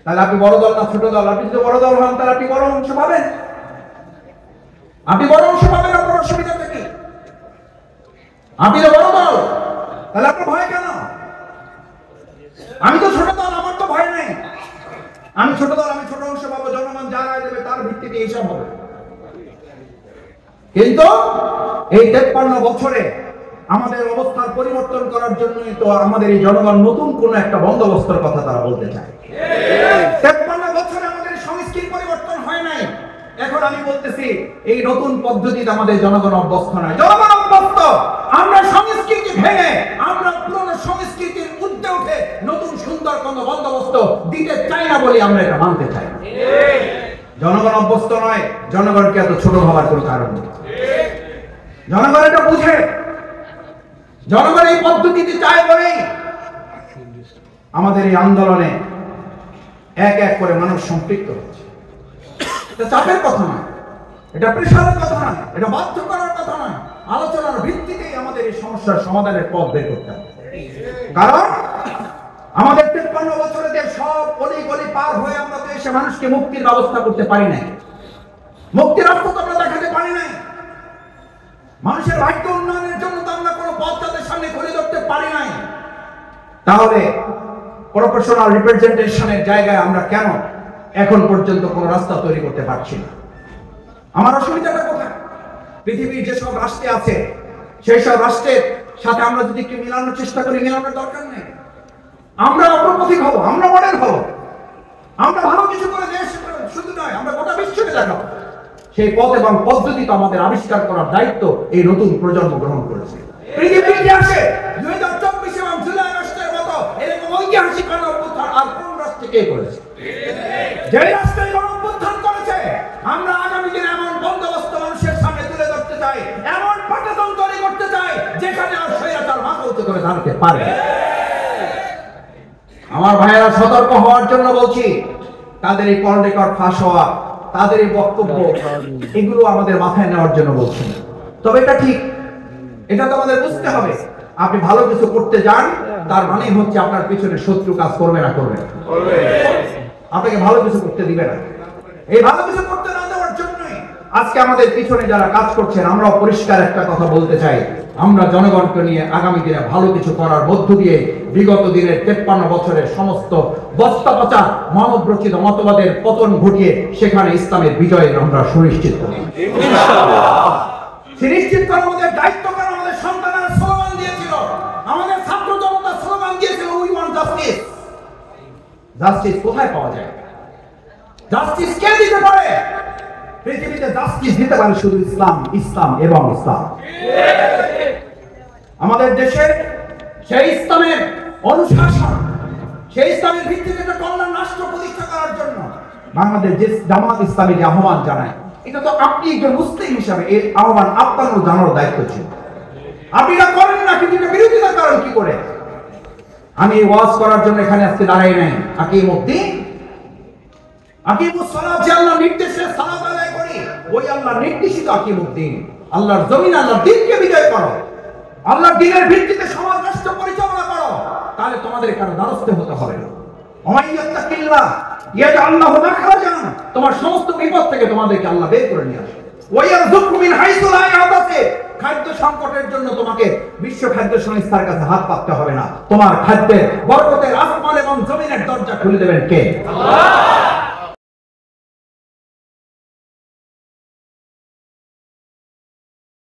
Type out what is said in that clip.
তাহলে আপনি বড় দল না ছোট দল? আপনি যদি বড় দল হন তাহলে আপনি বড় অংশ পাবেন, আপনি বড় অংশ পাবেন। আপনার অসুবিধাটা কি? আপনি তো বড় দল, তাহলে আপনার ভয় কেন? আমি তো ছোট দল, আমার তো ভয় নেই। আমি ছোট দল, আমি ছোট অংশ পাবো, জনগণ যা রায় দেবে তার ভিত্তিতে এইসব হবে। কিন্তু এই 53 বছরে আমাদের অবস্থার পরিবর্তন করার জন্যই তো আমাদের এই জনগণ নতুন কোন একটা বন্দোবস্তের কথা তারা বলতে চায়। 53 বছরে আমাদের সংস্কৃতি পরিবর্তন হয় নাই। এখন আমি বলতেছি এই নতুন পদ্ধতিতে আমাদের জনগণ অভ্যস্ত নয়, জনগণ অভ্যস্ত। আমরা সংস্কৃতি ভেঙে, আমরা পুরনো সংস্কৃতির ঊর্ধ্বে উঠে নতুন সুন্দর কোন বন্দোবস্ত দিতে চাই না বলে আমরা এটা মানতে চাই না। জনগণ অভ্যস্ত নয়, জনগণকে এত ছোট ভাবার কোনো কারণ নেই। জনগণ এটা বুঝে, জনগণ এই পদ্ধতিতে চায় বলেই আমাদের এই আন্দোলনে এক এক করে মানুষ সম্পৃক্ত হচ্ছে। এটা চাপের কথা নয়, এটা প্রেশারের কথা নয়, এটা বাধ্য করার কথা নয়। আলোচনার ভিত্তিতেই আমাদের এই সমস্যার সমাধানের পথ বের করতে হবে। কারণ আমাদের 53 বছরে যে সব অলি গলি পার হয়ে আমরা তো এসে মানুষকে মুক্তির ব্যবস্থা করতে পারি নাই, মুক্তির রাস্তা তো আমরা দেখাতে পারি নাই, মানুষের ভাগ্য উন্নয়নের জন্য তো আমরা কোনো পথ তাদের সামনে খুলে ধরতে পারি নাই। তাহলে প্রফেশনাল রিপ্রেজেন্টেশনের জায়গায় আমরা কেন এখন পর্যন্ত কোনো রাস্তা তৈরি করতে পারছি না? আমার অসুবিধাটা কোথায়? পৃথিবীর যেসব রাষ্ট্রে আছে সেই সব রাষ্ট্রের সাথে আমরা যদি একটু মিলানোর চেষ্টা করি, মিলানোর দরকার নেই। আমরা অগ্রপথিক হব, আমরা মডেল হব, আমরা ভালো কিছু করে দেশ শুধু নয় আমরা গোটা বিশ্বকে দেখাবো। সেই পথ এবং পদ্ধতি তো আমাদের আবিষ্কার করার দায়িত্ব এই নতুন প্রজন্ম গ্রহণ করেছে। পৃথিবীর ইতিহাসে 2024 এবং জুলাই আগস্টের মতো এরকম ঐতিহাসিক গণঅভ্যুত্থান আর কোন রাষ্ট্রে কে করেছে? যে রাষ্ট্রে গণঅভ্যুত্থান করেছে, আমরা আগামী দিনে এমন বন্দোবস্ত মানুষের সামনে তুলে ধরতে চাই, এমন পাঠাতন তৈরি করতে চাই যেখানে আর স্বৈরাচার মাথা উঁচু করে দাঁড়াতে পারবে। আমার ভাইয়েরা, সতর্ক হওয়ার জন্য বলছি। তাদের এই কল রেকর্ড ফাঁস হওয়া, তাদের এই বক্তব্য, এগুলো আমাদের মাথায় নেওয়ার জন্য বলছি। তবে এটা ঠিক, এটা তো আমাদের বুঝতে হবে। আপনি ভালো কিছু করতে যান, তার মানে হচ্ছে আপনার পিছনে শত্রু কাজ করবে না, করবে আপনাকে ভালো কিছু করতে দিবে না। এই ভালো কিছু করতে না দেওয়ার জন্যই আজকে আমাদের পিছনে যারা কাজ করছেন, আমরাও পরিষ্কার একটা কথা বলতে চাই। আমরা জনগণকে নিয়ে আগামী দিনে ভালো কিছু করার মধ্য দিয়ে বিগত দিনের 53 বছরের সমস্ত বস্তা পচা মানব রচিত মতবাদের পতন ঘটিয়ে সেখানে ইসলামের বিজয়ের আমরা সুনিশ্চিত করি। সুনিশ্চিত করা আমাদের দায়িত্ব। কারণ আমাদের সন্তানেরা স্লোগান দিয়েছিল, আমাদের ছাত্র জনতা স্লোগান দিয়েছিল, উই ওয়ান্ট জাস্টিস। জাস্টিস কোথায় পাওয়া যায়? জাস্টিস কে দিতে পারে? পৃথিবীতে জাস্টিস দিতে পারে শুধু ইসলাম, ইসলাম এবং ইসলাম। আমাদের দেশে সেই ইসলামের অনুশাসন, সেই ইসলামের ভিত্তিতে একটা কল্যাণ রাষ্ট্র প্রতিষ্ঠা করার জন্য বাংলাদেশ যে জামাত ইসলামী যে আহ্বান জানায়, এটা তো আপনি একজন মুসলিম হিসাবে এই আহ্বান আপনারও জানার দায়িত্ব ছিল। আপনি এটা করেন না, কিন্তু এটা বিরোধিতা করেন কি করে? আমি ওয়াজ করার জন্য এখানে আজকে দাঁড়াই নাই। আকিমুদ্দিন, আকিমুস সালাত, যে আল্লাহর নির্দেশে সালাত আদায় করি, ওই আল্লাহর নির্দেশিত আকিমুদ্দিন। আল্লাহর জমিন, আল্লাহর দ্বীনকে বিজয় করো, আল্লাহর দ্বীনের ভিত্তিতে সমাজ রাষ্ট্র পরিচালনা করো, তাহলে তোমাদের কারো দ্বারস্থ হতে হবে না। ওয়াইয়াত্তাকিল্লাহ ইয়াজআল লাহু মাখরাজান, তোমার সমস্ত বিপদ থেকে তোমাদেরকে আল্লাহ বের করে নিয়ে আসবে। ওয়ায়ারযুকু মিন হাইসু লা ইয়াহতাসিব, খাদ্য সংকটের জন্য তোমাকে বিশ্ব খাদ্য সংস্থার কাছে হাত পাততে হবে না। তোমার খাদ্যের বরকতের আসমান এবং জমিনের দরজা খুলে দেবেন কে? আল্লাহ।